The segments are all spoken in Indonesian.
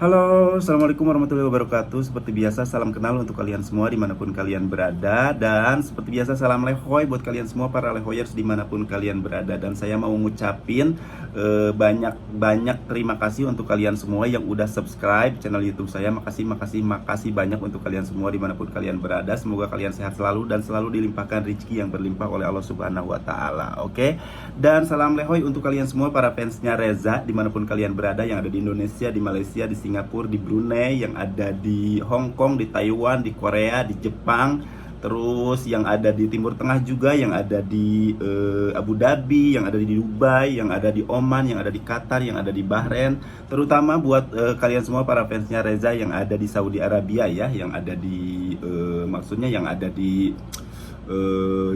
Halo, Assalamualaikum warahmatullahi wabarakatuh. Seperti biasa, salam kenal untuk kalian semua dimanapun kalian berada. Dan seperti biasa, salam lehoy buat kalian semua para lehoyers dimanapun kalian berada. Dan saya mau ngucapin banyak terima kasih untuk kalian semua yang udah subscribe channel YouTube saya. Makasih banyak untuk kalian semua dimanapun kalian berada. Semoga kalian sehat selalu dan selalu dilimpahkan rezeki yang berlimpah oleh Allah Subhanahu Wa Taala. Oke. Dan salam lehoy untuk kalian semua para fansnya Reza dimanapun kalian berada, yang ada di Indonesia, di Malaysia, di Singapura, di Brunei, yang ada di Hong Kong, di Taiwan, di Korea, di Jepang, terus yang ada di Timur Tengah juga, yang ada di Abu Dhabi, yang ada di Dubai, yang ada di Oman, yang ada di Qatar, yang ada di Bahrain. Terutama buat kalian semua para fansnya Reza yang ada di Saudi Arabia ya, yang ada di maksudnya yang ada di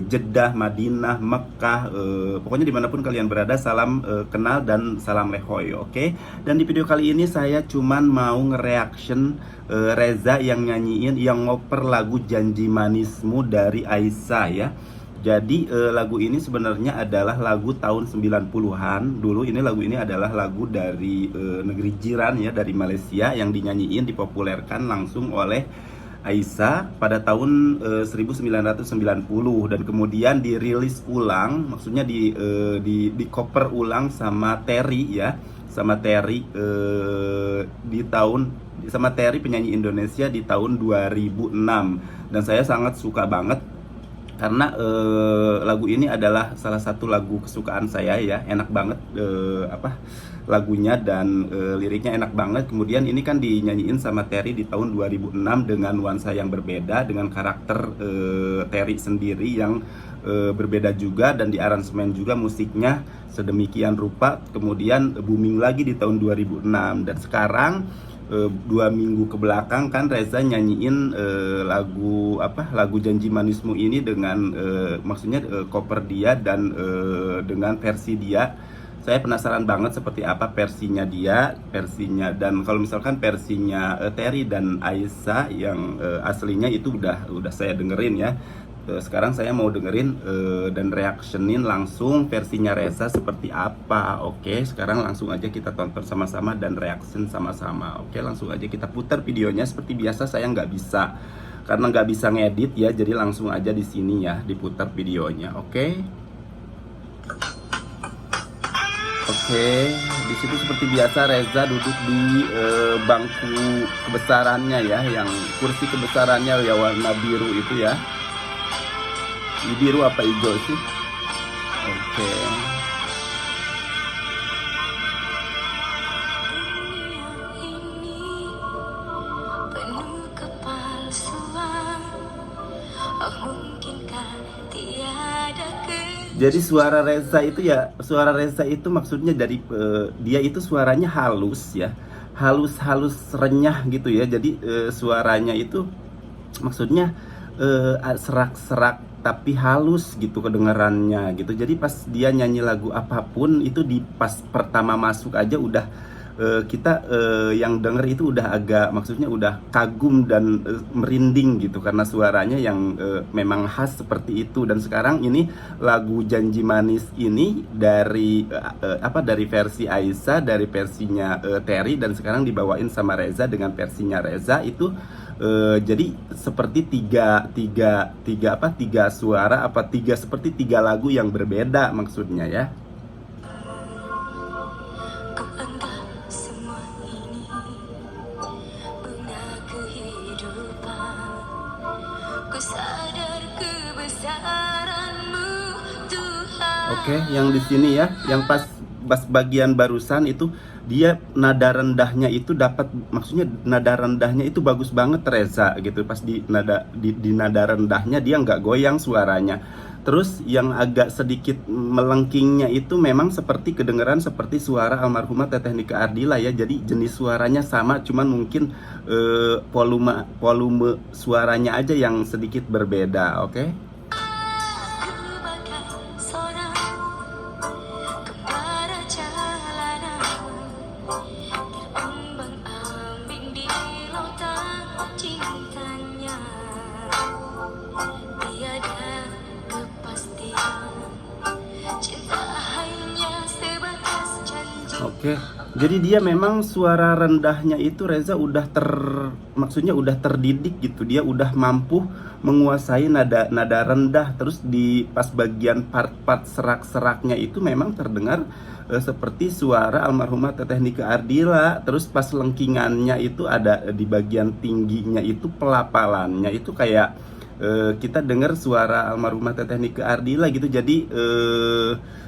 Jeddah, Madinah, Mekah, pokoknya dimanapun kalian berada, salam kenal dan salam lehoy, oke? Dan di video kali ini saya cuman mau nge-reaction Reza yang nyanyiin, yang ngoper lagu Janji Manismu dari Aisyah ya. Jadi lagu ini sebenarnya adalah lagu tahun 90-an. Dulu lagu ini adalah lagu dari negeri jiran ya, dari Malaysia, yang dinyanyiin, dipopulerkan langsung oleh Aisyah pada tahun 1990, dan kemudian dirilis ulang, maksudnya di cover ulang sama Terry ya, sama Terry sama Terry penyanyi Indonesia di tahun 2006. Dan saya sangat suka banget karena lagu ini adalah salah satu lagu kesukaan saya ya, enak banget lagunya, dan liriknya enak banget. Kemudian ini kan dinyanyiin sama Terry di tahun 2006 dengan nuansa yang berbeda, dengan karakter Terry sendiri yang berbeda juga, dan di aransemen juga musiknya sedemikian rupa. Kemudian booming lagi di tahun 2006, dan sekarang 2 minggu ke belakang kan Reza nyanyiin lagu Janji Manismu ini dengan maksudnya cover dia dan dengan versi dia. Saya penasaran banget seperti apa versinya dan kalau misalkan versinya Terry dan Aisyah yang aslinya itu udah saya dengerin ya. Sekarang saya mau dengerin dan reactionin langsung versinya Reza seperti apa. Oke, sekarang langsung aja kita tonton sama-sama dan reaction sama-sama. Oke, langsung aja kita putar videonya. Seperti biasa saya nggak bisa ngedit ya, jadi langsung aja di sini ya diputar videonya. Oke, di situ seperti biasa Reza duduk di bangku kebesarannya ya, yang kursi kebesarannya ya warna biru itu ya. Ini biru apa hijau sih? Oke. Jadi suara Reza itu maksudnya dari dia itu suaranya halus ya, halus renyah gitu ya. Jadi suaranya itu maksudnya serak-serak tapi halus gitu kedengarannya gitu. Jadi pas dia nyanyi lagu apapun itu, di pas pertama masuk aja udah kita yang denger itu udah agak, maksudnya udah kagum dan merinding gitu, karena suaranya yang memang khas seperti itu. Dan sekarang ini lagu Janji Manis ini dari dari versi Aisyah, dari versinya Terry, dan sekarang dibawain sama Reza dengan versinya Reza itu. Jadi seperti tiga suara, seperti tiga lagu yang berbeda maksudnya ya. Oke, yang di sini ya, yang pas bagian barusan itu dia nada rendahnya itu dapat, maksudnya nada rendahnya itu bagus banget Reza gitu. Pas di nada rendahnya dia nggak goyang suaranya. Terus yang agak sedikit melengkingnya itu memang seperti kedengeran seperti suara almarhumah Teteh Nika Ardila ya. Jadi jenis suaranya sama, cuman mungkin volume suaranya aja yang sedikit berbeda. Oke. Oke, Jadi dia memang suara rendahnya itu Reza udah maksudnya udah terdidik gitu. Dia udah mampu menguasai nada nada rendah. Terus di pas bagian part-part serak-seraknya itu memang terdengar seperti suara almarhumah Teteh Nike Ardila. Terus pas lengkingannya itu ada di bagian tingginya itu pelapalannya itu kayak kita dengar suara almarhumah Teteh Nike Ardila gitu. Jadi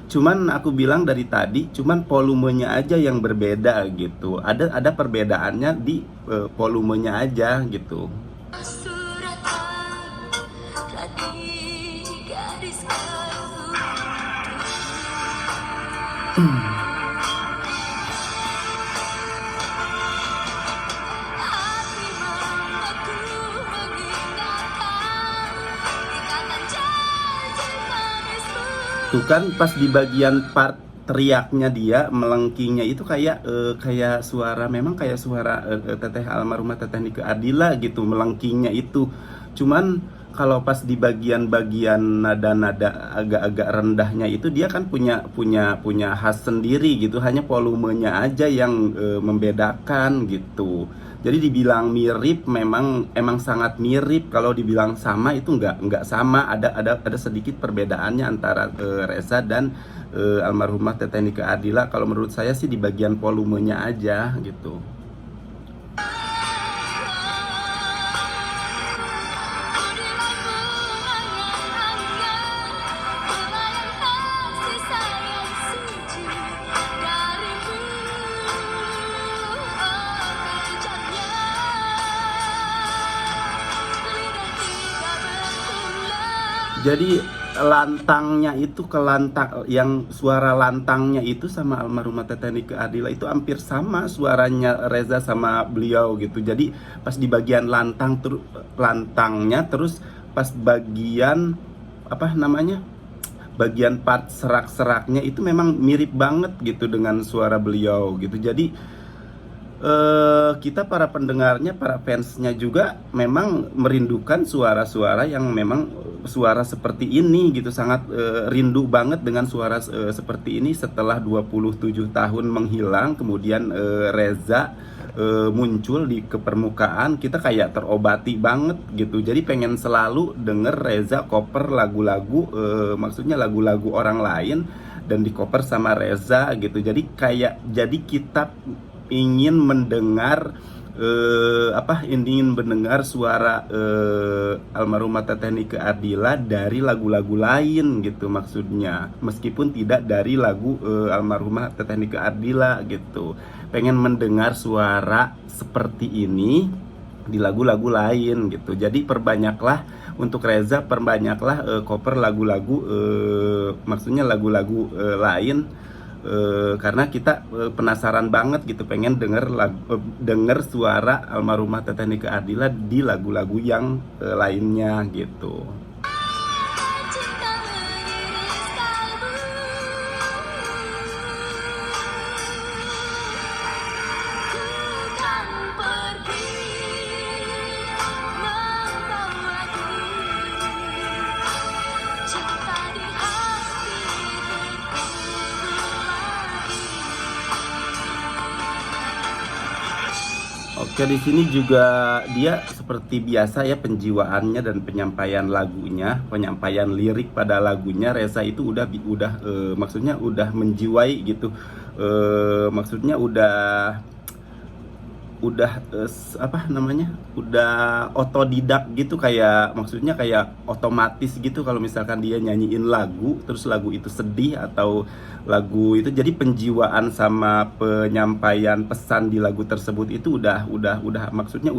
cuman aku bilang dari tadi, cuman volumenya aja yang berbeda gitu. Ada perbedaannya di volumenya aja gitu. Tuh kan pas di bagian part teriaknya dia melengkingnya itu kayak suara, memang kayak suara teteh almarhumah Teteh Nike Ardila gitu melengkingnya itu. Cuman kalau pas di bagian-bagian nada-nada agak-agak rendahnya itu dia kan punya khas sendiri gitu, hanya volumenya aja yang membedakan gitu. Jadi dibilang mirip, emang sangat mirip. Kalau dibilang sama itu nggak sama, ada sedikit perbedaannya antara Reza dan almarhumah Teteh Nike Ardila. Kalau menurut saya sih di bagian volumenya aja gitu. Jadi lantangnya itu yang suara lantangnya itu sama almarhumah Teteh Nike Ardila itu hampir sama suaranya Reza sama beliau gitu. Jadi pas di bagian lantangnya terus pas bagian apa namanya? Bagian part serak-seraknya itu memang mirip banget gitu dengan suara beliau gitu. Jadi kita para pendengarnya, para fansnya juga memang merindukan suara-suara yang memang suara seperti ini gitu. Sangat rindu banget dengan suara seperti ini setelah 27 tahun menghilang. Kemudian Reza muncul ke permukaan, kita kayak terobati banget gitu. Jadi pengen selalu denger Reza cover lagu-lagu, maksudnya lagu-lagu orang lain dan di cover sama Reza gitu. Jadi kita ingin mendengar ingin mendengar suara almarhumah Teteh Nike Ardila dari lagu-lagu lain gitu maksudnya, meskipun tidak dari lagu almarhumah Teteh Nike Ardila gitu. Pengen mendengar suara seperti ini di lagu-lagu lain gitu. Jadi perbanyaklah untuk Reza, perbanyaklah cover lagu-lagu maksudnya lagu-lagu lain. Karena kita penasaran banget gitu, pengen denger suara almarhumah Teteh Nike Ardila di lagu-lagu yang lainnya gitu. Oke, di sini juga dia seperti biasa ya, penjiwaannya dan penyampaian lagunya, penyampaian lirik pada lagunya Reza itu udah maksudnya udah menjiwai gitu. Maksudnya udah apa namanya? Udah otodidak gitu, maksudnya kayak otomatis gitu. Kalau misalkan dia nyanyiin lagu terus lagu itu sedih atau lagu itu, jadi penjiwaan sama penyampaian pesan di lagu tersebut itu udah maksudnya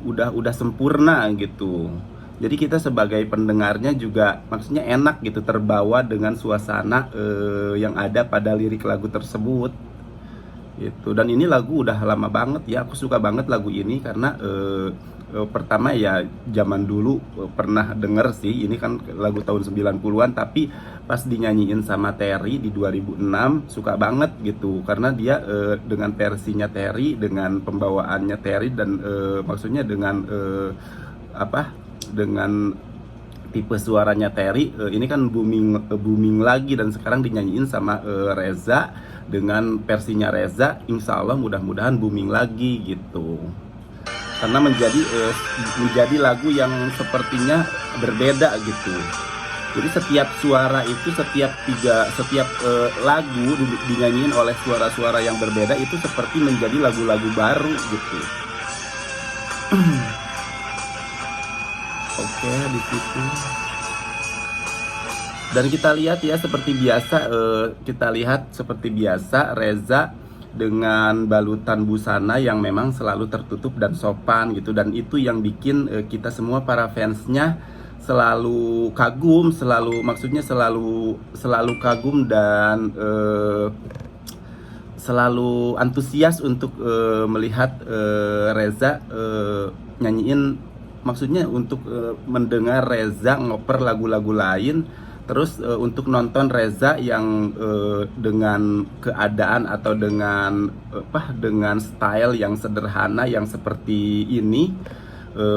udah sempurna gitu. Jadi kita sebagai pendengarnya juga maksudnya enak gitu, terbawa dengan suasana yang ada pada lirik lagu tersebut gitu. Dan ini lagu udah lama banget ya, aku suka banget lagu ini karena pertama ya zaman dulu pernah denger sih, ini kan lagu tahun 90-an tapi pas dinyanyiin sama Terry di 2006 suka banget gitu, karena dia dengan versinya Terry, dengan pembawaannya Terry dan maksudnya dengan dengan tipe suaranya Terry ini kan booming lagi dan sekarang dinyanyiin sama Reza. Dengan versinya Reza, insya Allah mudah-mudahan booming lagi gitu, karena menjadi lagu yang sepertinya berbeda gitu. Jadi setiap suara itu, setiap lagu dinyanyiin oleh suara-suara yang berbeda itu seperti menjadi lagu-lagu baru gitu. Oke, di situ. Dan kita lihat ya, seperti biasa Reza dengan balutan busana yang memang selalu tertutup dan sopan gitu, dan itu yang bikin kita semua para fansnya selalu kagum, selalu kagum dan selalu antusias untuk melihat Reza nyanyiin, maksudnya untuk mendengar Reza ngoper lagu-lagu lain. Terus untuk nonton Reza yang dengan keadaan atau dengan style yang sederhana yang seperti ini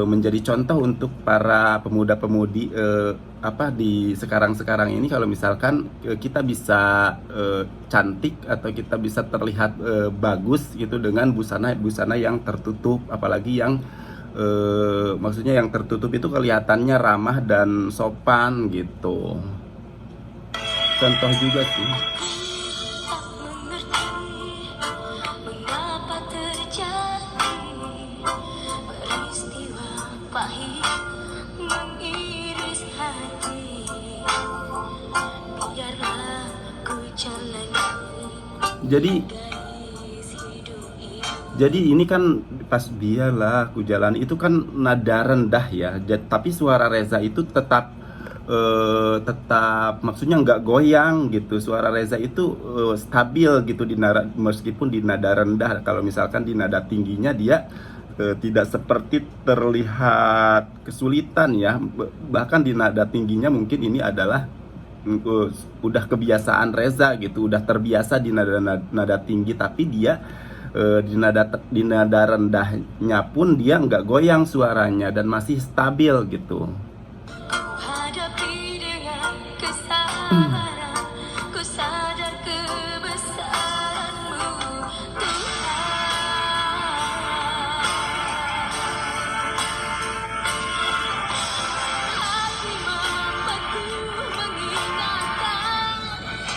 menjadi contoh untuk para pemuda-pemudi di sekarang ini. Kalau misalkan kita bisa cantik atau kita bisa terlihat bagus gitu dengan busana yang tertutup, apalagi yang maksudnya yang tertutup itu kelihatannya ramah dan sopan gitu. Contoh juga sih. Jadi ini kan pas biarlah ku jalan itu kan nada rendah ya, tapi suara Reza itu tetap maksudnya nggak goyang gitu. Suara Reza itu stabil gitu meskipun di nada rendah. Kalau misalkan di nada tingginya dia tidak seperti terlihat kesulitan ya. Bahkan di nada tingginya mungkin ini adalah udah kebiasaan Reza gitu, udah terbiasa di nada tinggi, tapi dia di nada rendahnya pun dia nggak goyang suaranya dan masih stabil gitu.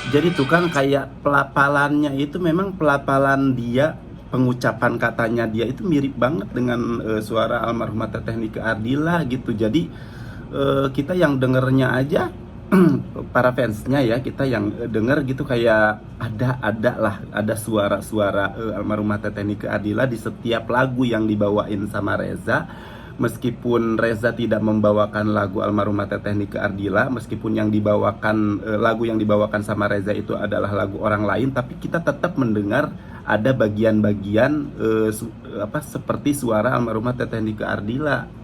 Jadi tuh kan kayak pelafalannya itu memang pelafalan dia, pengucapan katanya dia itu mirip banget dengan suara almarhumah Teteh Nike Ardila gitu. Jadi kita yang dengernya aja para fansnya ya, kita yang denger gitu kayak ada suara-suara almarhumah Teteh Nike Ardila di setiap lagu yang dibawain sama Reza. Meskipun Reza tidak membawakan lagu almarhumah Teteh Nike Ardila, meskipun lagu yang dibawakan sama Reza itu adalah lagu orang lain, tapi kita tetap mendengar ada bagian-bagian seperti suara almarhumah Teteh Nike Ardila.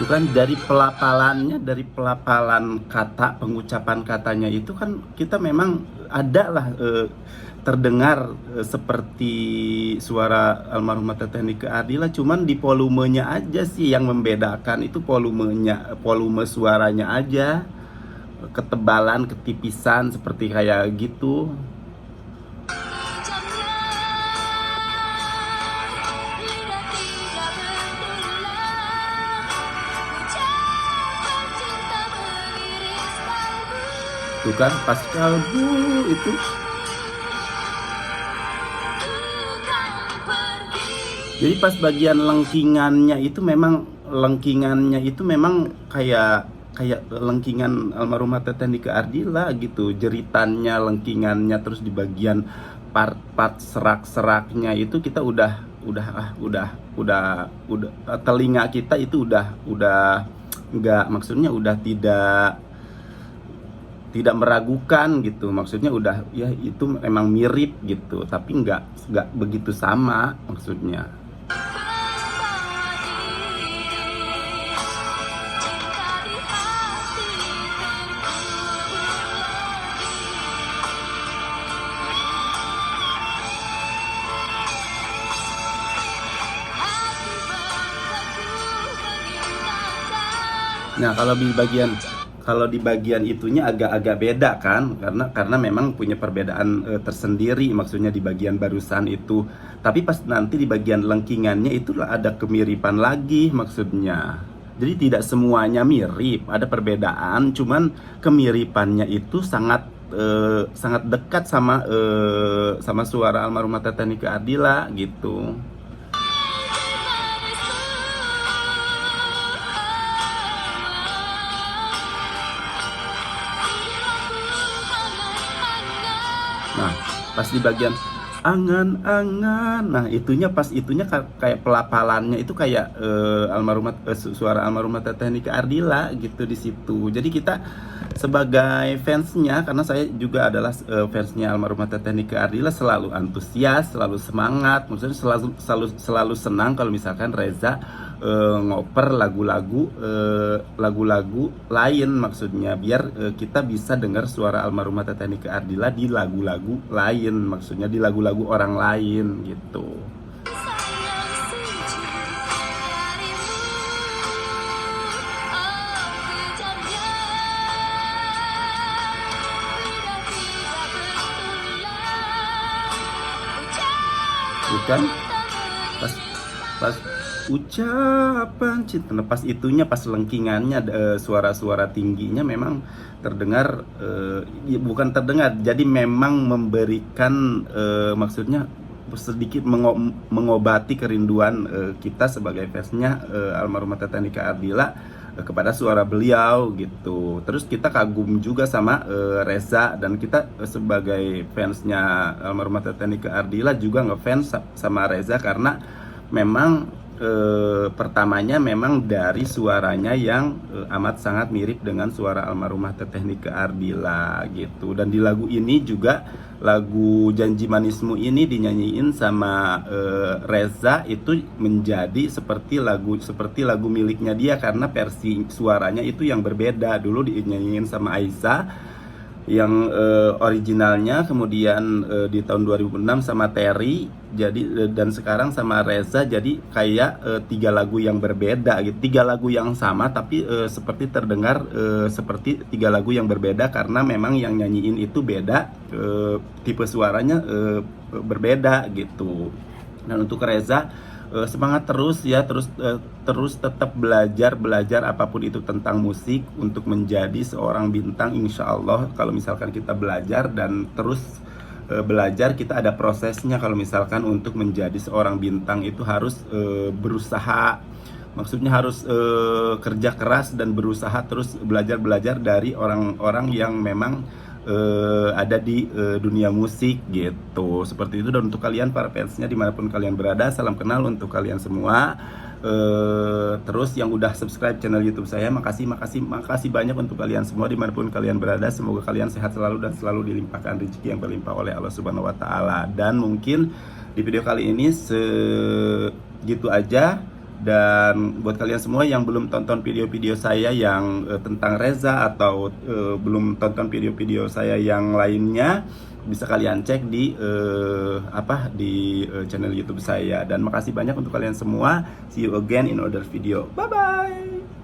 Itu kan dari pelapalan kata, pengucapan katanya itu kan kita memang ada lah terdengar seperti suara almarhumah Teteh Nike Ardila, cuman di volumenya aja sih yang membedakan, itu volume suaranya aja, ketebalan, ketipisan seperti kayak gitu. Tuh kan pas kalbu itu. Jadi pas bagian lengkingannya itu memang kayak lengkingan almarhumah Teteh Nike Ardila gitu. Jeritannya, lengkingannya, terus di bagian part serak-seraknya itu kita udah telinga kita itu udah nggak, maksudnya udah tidak meragukan gitu, maksudnya udah ya itu memang mirip gitu, tapi nggak begitu sama maksudnya. Nah, kalau di bagian itunya agak-agak beda kan, karena memang punya perbedaan tersendiri, maksudnya di bagian barusan itu. Tapi pas nanti di bagian lengkingannya itulah ada kemiripan lagi maksudnya. Jadi tidak semuanya mirip, ada perbedaan, cuman kemiripannya itu sangat dekat sama suara almarhumah Teteh Nike Ardila gitu. Nah, pas di bagian angan-angan, nah itunya kayak pelafalannya itu kayak suara almarhumah Teteh Nike Ardila gitu di situ. Jadi kita sebagai fansnya, karena saya juga adalah fansnya almarhumah Teteh Nike Ardila, selalu antusias, selalu semangat, maksudnya selalu senang kalau misalkan Reza ngoper lagu-lagu lain, maksudnya biar kita bisa dengar suara almarhumah Teteh Nike Ardila di lagu-lagu lain, maksudnya di lagu-lagu orang lain gitu. Bukan pas pas ucapan cinta, nah, pas itunya, pas lengkingannya, suara-suara tingginya memang terdengar, ya bukan terdengar, jadi memang memberikan, maksudnya sedikit mengobati kerinduan kita sebagai fansnya almarhumah Teteh Nike Ardila kepada suara beliau gitu. Terus kita kagum juga sama Reza, dan kita sebagai fansnya almarhumah Teteh Nike Ardila juga ngefans sama Reza karena memang pertamanya memang dari suaranya yang amat sangat mirip dengan suara almarhumah Teteh Nike Ardila gitu. Dan di lagu ini juga, lagu Janji Manismu ini dinyanyiin sama Reza, itu menjadi seperti lagu miliknya dia, karena versi suaranya itu yang berbeda. Dulu dinyanyiin sama Aisyah yang originalnya, kemudian di tahun 2006 sama Terry, jadi dan sekarang sama Reza, jadi kayak tiga lagu yang berbeda gitu, tiga lagu yang sama tapi seperti terdengar seperti tiga lagu yang berbeda, karena memang yang nyanyiin itu beda, tipe suaranya berbeda gitu. Dan untuk Reza, semangat terus ya, terus tetap belajar apapun itu tentang musik untuk menjadi seorang bintang, insya Allah. Kalau misalkan kita belajar dan terus belajar, kita ada prosesnya. Kalau misalkan untuk menjadi seorang bintang itu harus berusaha, maksudnya harus kerja keras dan berusaha terus belajar dari orang-orang yang memang ada di dunia musik gitu, seperti itu. Dan untuk kalian para fansnya dimanapun kalian berada, salam kenal untuk kalian semua. Terus yang udah subscribe channel YouTube saya, makasih banyak untuk kalian semua dimanapun kalian berada. Semoga kalian sehat selalu dan selalu dilimpahkan rezeki yang berlimpah oleh Allah Subhanahu Wa Taala. Dan mungkin di video kali ini segitu aja. Dan buat kalian semua yang belum tonton video-video saya yang tentang Reza, atau belum tonton video-video saya yang lainnya, bisa kalian cek di channel YouTube saya. Dan makasih banyak untuk kalian semua. See you again in other video. Bye bye.